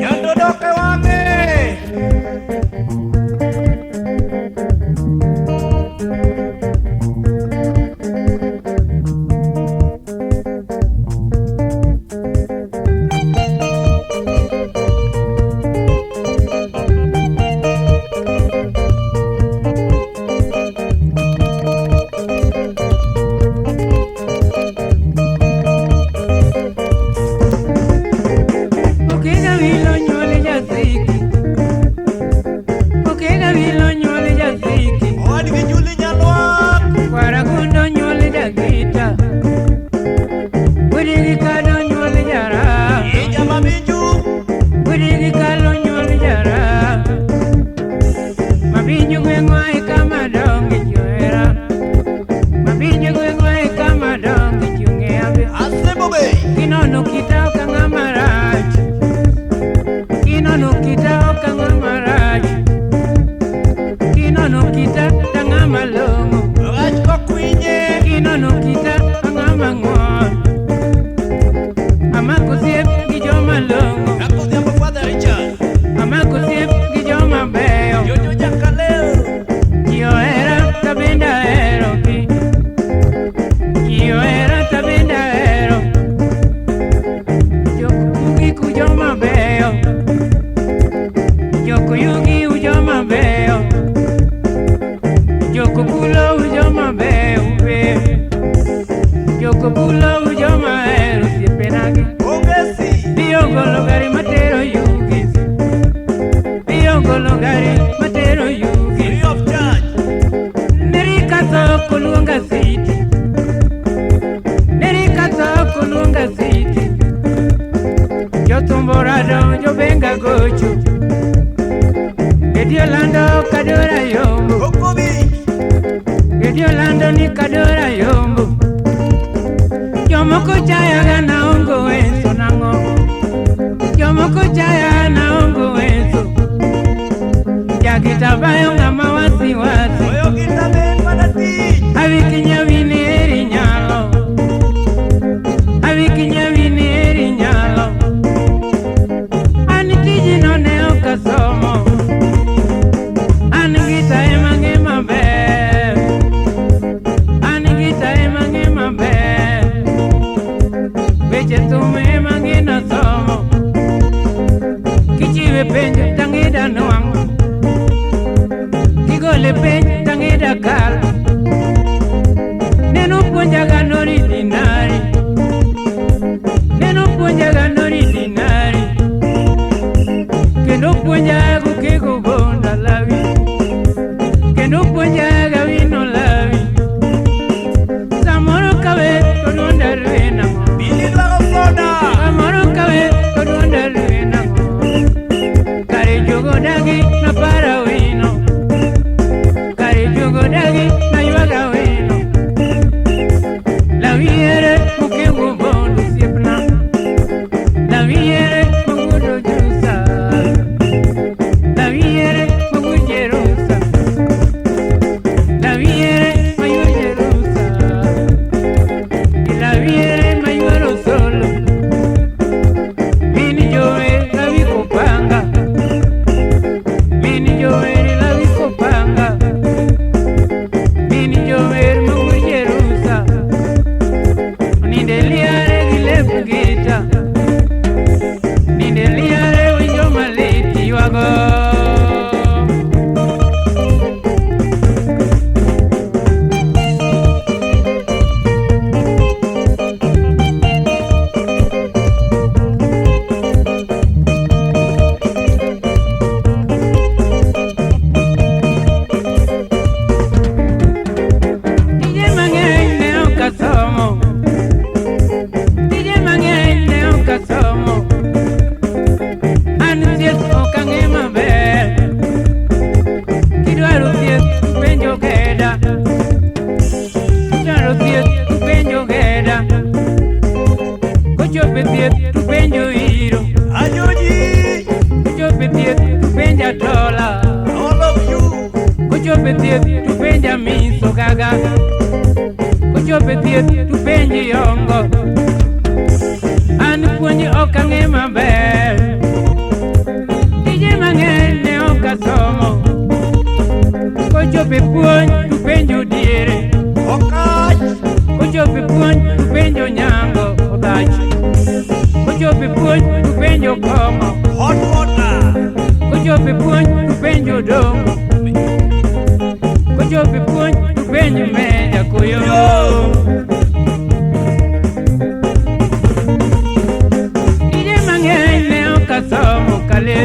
Nyando doke wange yo venga gocho Edio lando kadora yombo Edio lando ni kadora yombo Yomoko chaya gana ongo enso nango Yomoko chaya na ongo enso Yakita bayo ngama wasi wasi Oyo kita ben manati Avikinya vini eri nyalo Avikinya vini eri nyalo Anitiji no neo kasomo Anigita emange mabe Anigita emange mabe Veche tume emange na somo Kichiwe penjo tangida nuango Kigole penjo tangida kala Neno ponjaga nori dinari Neno ponjaga nori dinari Kendo ponjaga kego bonda lavi Kendo ponjaga vino lavi Samoro kawe kononda ruena Bili lago soda Samoro kawe kononda ruena Kare jogo dagi na para wino Kare jogo dagi na yuaga wino La viere mukego bondo siepna La viere mugudo jusa La viere mugujerusa La viere mayujerusa Y la viere mayuero solo Mini jove la vico panga Mini jove la vico panga Mini jove mugujerusa Nindeliare gile bugita Nindeliare winjo maliti wago DJ Mangay neo kasomo DJ Mangay neo kasomo Anuncias okange maber Kidwaro thieth penjo geda Kidwaro thieth penjo geda Kochope thieth penjo iro Ajoji Kochope thieth penja dola All of you Kochope thieth penja miso gaga Kochope thieth penji yongo An puonji penjo nyango odachi. Kochope puonj tu penjo komo Hot water. kochope puonj tu penjo dongo kochope puonj tu penjo meja koyo ije mang'eny ne ok asomo kale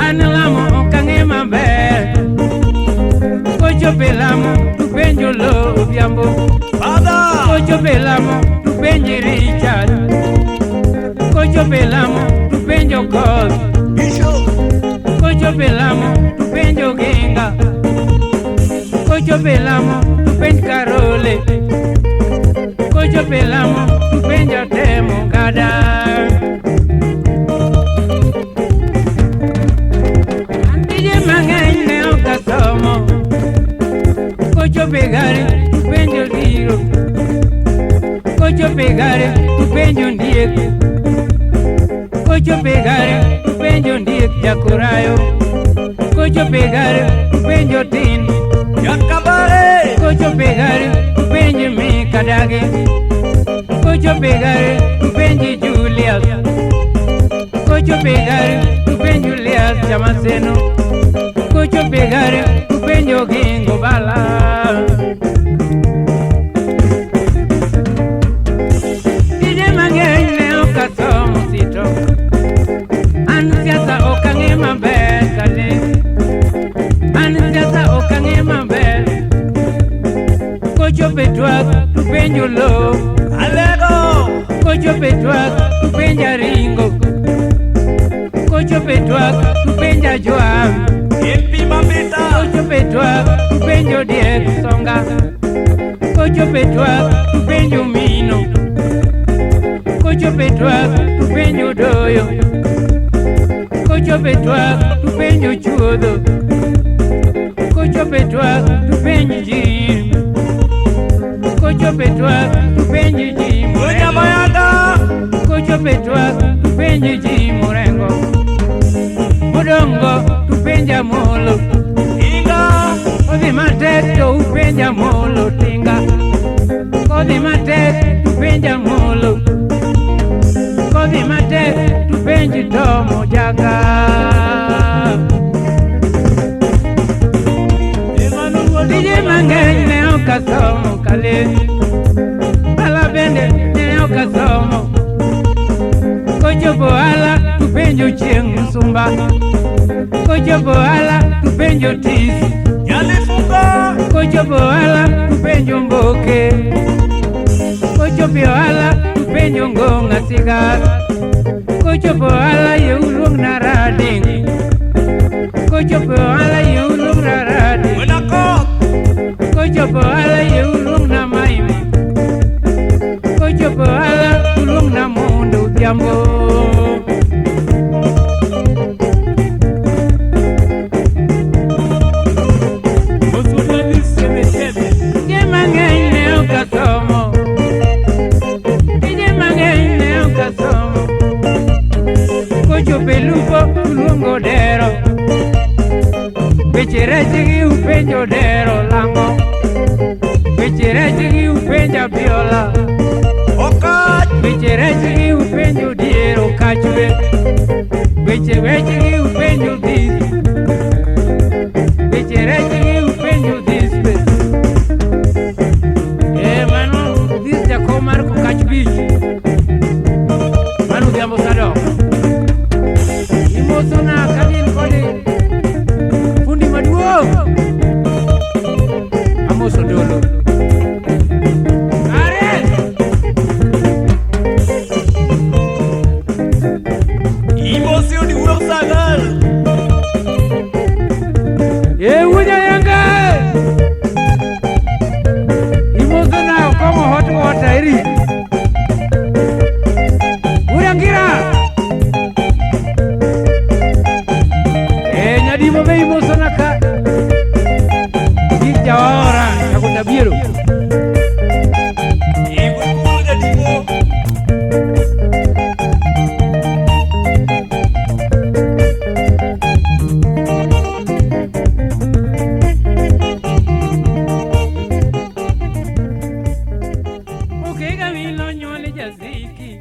an lamo ok ang'e maber kochope lamo tu penjo lo odhiambo Father. kochope lamo tu penjo Richard kochope lamo tu penjo Koth Bishop. kochope lamo tu penjo Ginga kochope lamo tu penj Karole kochope lamo tu penjo Temo Gada antije mang'eny ne ok asomo kochope gari tu penjo Dhiro kochope gari tu penjo Ndiek kochope gari tu penjo Ndiek Jakurayo kochope gari tu penjo Tin Yakabare. kochope gari tu penjo Mikadagi kochope gari tu penjo Julius kochope gari tu penjo Julius Chamaseno kochope gari tu penjo Gingo Bala ije mang'eny ne ok asomo sito an siasa ok ang'e maber kale an siasa ok ang'e maber kochope twak tu penjo lo Alego. kochope twak tu penja Ringo kochope twak tu penja Joam Impi Mambita. kochope twak tu penjo Diek Songa kochope twak tu penjo Mino kochope twak tu penjo Doyo kochope twak tu penjo Chuodho kochope twak tu penjo Jim kochope twak tu penjo Jim Dunya Mayanda. kochope twak tu penjo Jim Murengo modongo tu penja Molo Inga. kodhi matek to upenja Molo Tinga kodhi matek tu penja Molo kodhi matek tu penji Tomo Jaga dije mang'eny ne ok asomo kale ala bende ne ok asomo kochopo ala tu penjo Chieng' Msumba kochopo ala tu penjo Tisi Yalifunga. kochopo ala tu penjo Mboke kochopo ala tu penjo Ngonga Sigar kochopo ala yeuluong na Rading kochopo ala yeuluong na Rading Wenakot. kochopo ala yeuluong na Maime kochopo ala uluong na Mondo Odhiambo ije mang'eny ne ok asomo ije mang'eny ne ok asomo kochope lupo uluongo Dero weche rechgi upenjo Dero Lango weche rechgi upenjo Abiola Okach. weche rechgi upenjo Diero Kachwe weche rechgi upenjo Dhis weche rechgi upenjo Dhispe mano Dhis jakom mar Kokach Beach mano Odhiambo Sadok imosona kadin kode fundi maduong' amoso Dolo are Ukega milo nyole jaziki